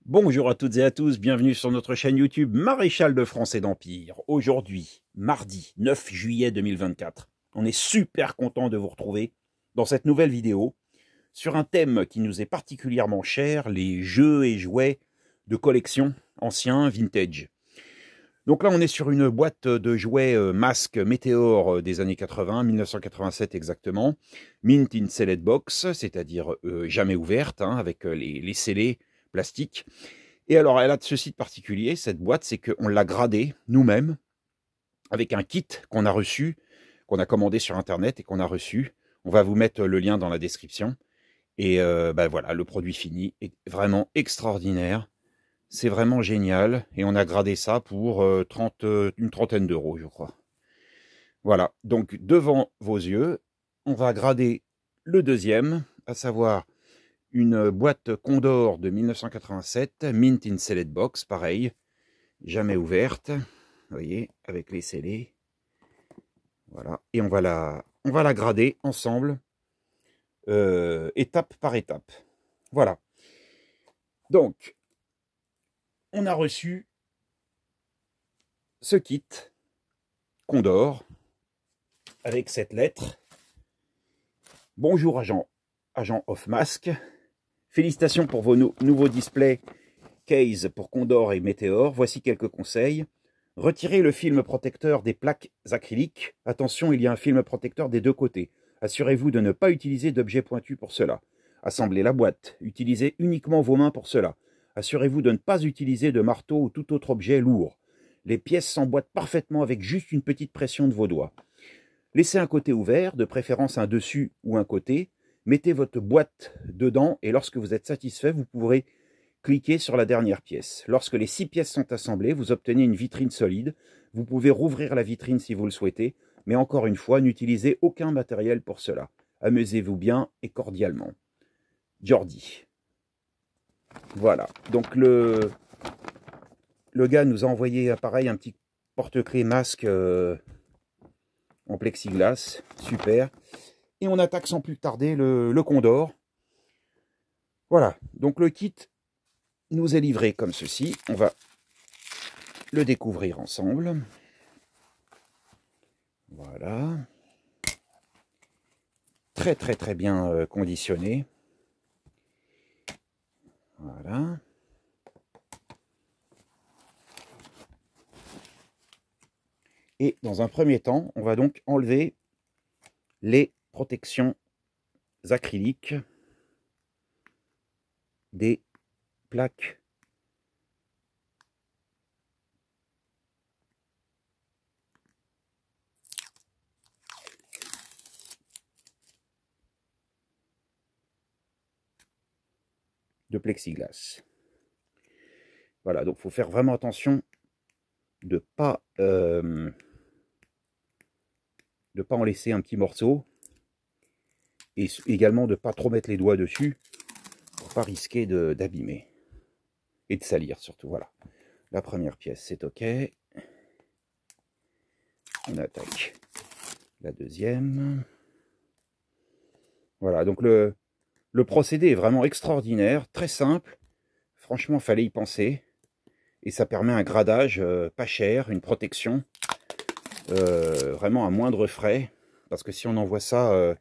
Bonjour à toutes et à tous, bienvenue sur notre chaîne YouTube Maréchal de France et d'Empire. Aujourd'hui, mardi 9 juillet 2024, on est super content de vous retrouver dans cette nouvelle vidéo sur un thème qui nous est particulièrement cher, les jeux et jouets de collection anciens, vintage. Donc là, on est sur une boîte de jouets masque Météor des années 80, 1987 exactement, mint in sealed box, c'est-à-dire jamais ouverte, hein, avec les scellés plastiques. Et alors, elle a ceci de particulier, cette boîte, c'est qu'on l'a gradée nous-mêmes avec un kit qu'on a reçu, qu'on a commandé sur Internet et qu'on a reçu. On va vous mettre le lien dans la description. Et ben voilà, le produit fini est vraiment extraordinaire. C'est vraiment génial. Et on a gradé ça pour une trentaine d'euros, je crois. Voilà, donc devant vos yeux, on va grader le deuxième, à savoir une boîte Condor de 1987, mint in sealed box, pareil, jamais ouverte, vous voyez, avec les scellés. Voilà, et on va la grader ensemble, étape par étape. Voilà. Donc, on a reçu ce kit Condor avec cette lettre. Bonjour agent off mask. Félicitations pour vos nouveaux displays case pour Condor et Météor. Voici quelques conseils. Retirez le film protecteur des plaques acryliques. Attention, il y a un film protecteur des deux côtés. Assurez-vous de ne pas utiliser d'objets pointus pour cela. Assemblez la boîte. Utilisez uniquement vos mains pour cela. Assurez-vous de ne pas utiliser de marteau ou tout autre objet lourd. Les pièces s'emboîtent parfaitement avec juste une petite pression de vos doigts. Laissez un côté ouvert, de préférence un dessus ou un côté. Mettez votre boîte dedans et lorsque vous êtes satisfait, vous pourrez cliquer sur la dernière pièce. Lorsque les 6 pièces sont assemblées, vous obtenez une vitrine solide. Vous pouvez rouvrir la vitrine si vous le souhaitez, mais encore une fois, n'utilisez aucun matériel pour cela. Amusez-vous bien et cordialement. Jordi. Voilà, donc le gars nous a envoyé pareil un petit porte-clés masque en plexiglas, super. Et on attaque sans plus tarder le Condor. Voilà, donc le kit nous est livré comme ceci. On va le découvrir ensemble. Voilà. Très très très bien conditionné. Voilà. Et dans un premier temps, on va donc enlever les protections acryliques des plaques de plexiglas. Voilà, donc il faut faire vraiment attention de pas en laisser un petit morceau et également de ne pas trop mettre les doigts dessus pour pas risquer d'abîmer et de salir surtout. Voilà, la première pièce c'est ok. On attaque la deuxième. Voilà, donc le procédé est vraiment extraordinaire, très simple. Franchement, il fallait y penser. Et ça permet un gradage pas cher, une protection vraiment à moindre frais. Parce que si on envoie ça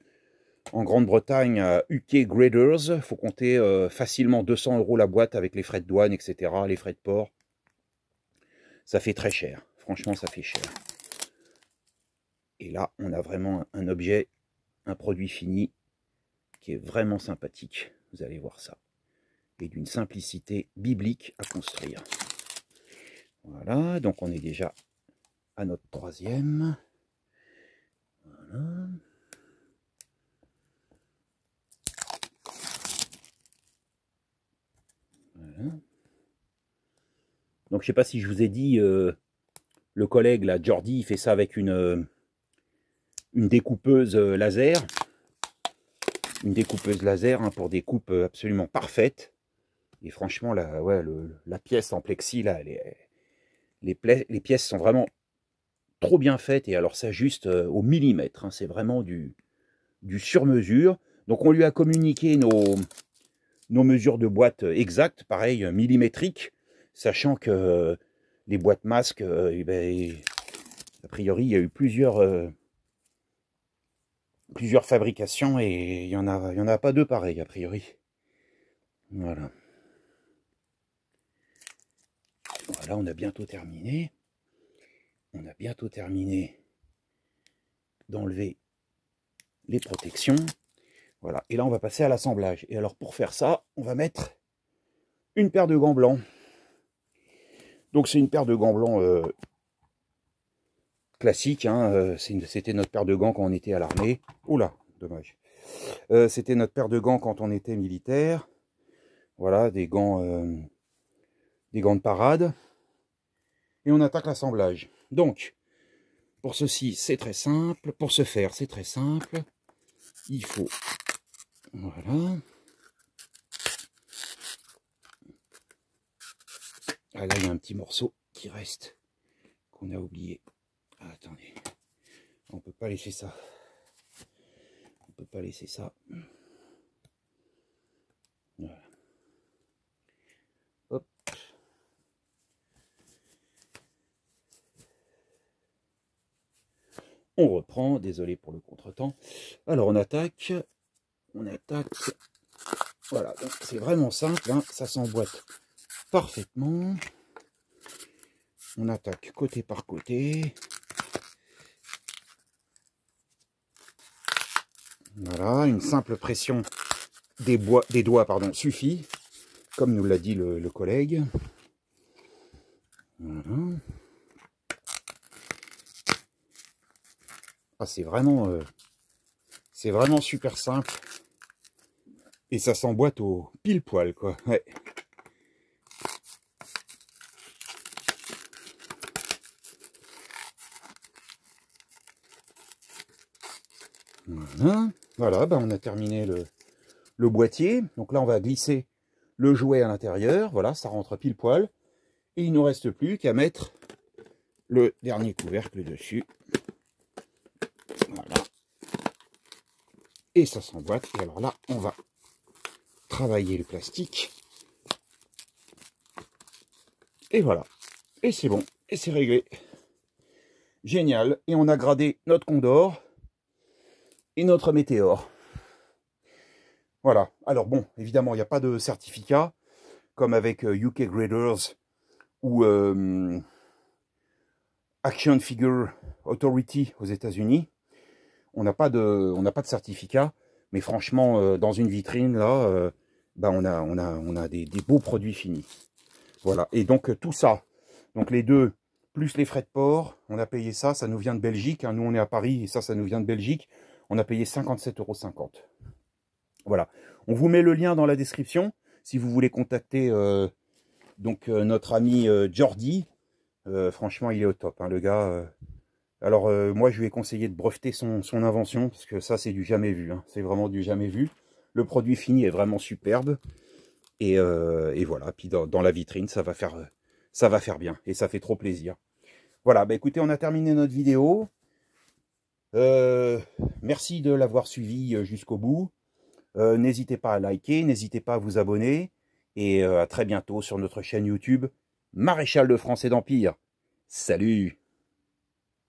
en Grande-Bretagne à UK Graders, il faut compter facilement 200 € la boîte avec les frais de douane, etc., les frais de port. Ça fait très cher. Franchement, ça fait cher. Et là, on a vraiment un objet, un produit fini qui est vraiment sympathique. Vous allez voir ça. Et d'une simplicité biblique à construire. Voilà, donc on est déjà à notre troisième. Voilà. Voilà. Donc je sais pas si je vous ai dit, le collègue là, Jordi, il fait ça avec une découpeuse laser. Une découpeuse laser hein, pour des coupes absolument parfaites. Et franchement, la pièce en plexi, là, les pièces sont vraiment trop bien faites. Et alors, ça juste au millimètre. Hein, c'est vraiment du sur-mesure. Donc, on lui a communiqué nos nos mesures de boîte exactes, pareil, millimétriques, sachant que les boîtes masques, a priori, il y a eu plusieurs fabrications et il y en a pas deux pareils, a priori. Voilà. Voilà, on a bientôt terminé. On a bientôt terminé d'enlever les protections. Voilà, et là on va passer à l'assemblage. Et alors pour faire ça, on va mettre une paire de gants blancs. Donc c'est une paire de gants blancs classique, hein. C'était notre paire de gants quand on était à l'armée. Oula, dommage. C'était notre paire de gants quand on était militaire. Voilà, des gants de parade. Et on attaque l'assemblage. Donc, pour ceci, c'est très simple. Pour ce faire, c'est très simple. Il faut... Voilà. Ah là, il y a un petit morceau qui reste, qu'on a oublié. Ah, attendez. On peut pas laisser ça. On peut pas laisser ça. Voilà. Hop. On reprend, désolé pour le contretemps. Alors on attaque. On attaque. Voilà, donc c'est vraiment simple, hein, ça s'emboîte parfaitement. On attaque côté par côté. Voilà, une simple pression des doigts suffit, comme nous l'a dit le collègue. Voilà. Ah, c'est vraiment super simple. Et ça s'emboîte au pile poil, quoi. Ouais. Voilà, ben on a terminé le boîtier. Donc là, on va glisser le jouet à l'intérieur. Voilà, ça rentre pile poil. Et il ne nous reste plus qu'à mettre le dernier couvercle dessus. Voilà. Et ça s'emboîte. Et alors là, on va travailler le plastique. Et voilà. Et c'est bon. Et c'est réglé. Génial. Et on a gradé notre Condor et notre Météore. Voilà. Alors bon, évidemment, il n'y a pas de certificat, comme avec UK Graders ou Action Figure Authority aux États-Unis. On n'a pas de certificat, mais franchement, dans une vitrine, là, on a des beaux produits finis. Voilà. Et donc, tout ça, donc les deux, plus les frais de port, on a payé ça, ça nous vient de Belgique. Hein, nous, on est à Paris, et ça nous vient de Belgique. On a payé 57,50 €. Voilà. On vous met le lien dans la description si vous voulez contacter notre ami Jordi. Franchement, il est au top, hein, le gars. Alors, moi, je lui ai conseillé de breveter son invention, parce que ça, c'est du jamais vu. Hein. C'est vraiment du jamais vu. Le produit fini est vraiment superbe. Et voilà. Puis dans la vitrine, ça va faire bien. Et ça fait trop plaisir. Voilà. Bah, écoutez, on a terminé notre vidéo. Merci de l'avoir suivi jusqu'au bout. N'hésitez pas à liker, n'hésitez pas à vous abonner. Et à très bientôt sur notre chaîne YouTube Maréchal de France et d'Empire. Salut!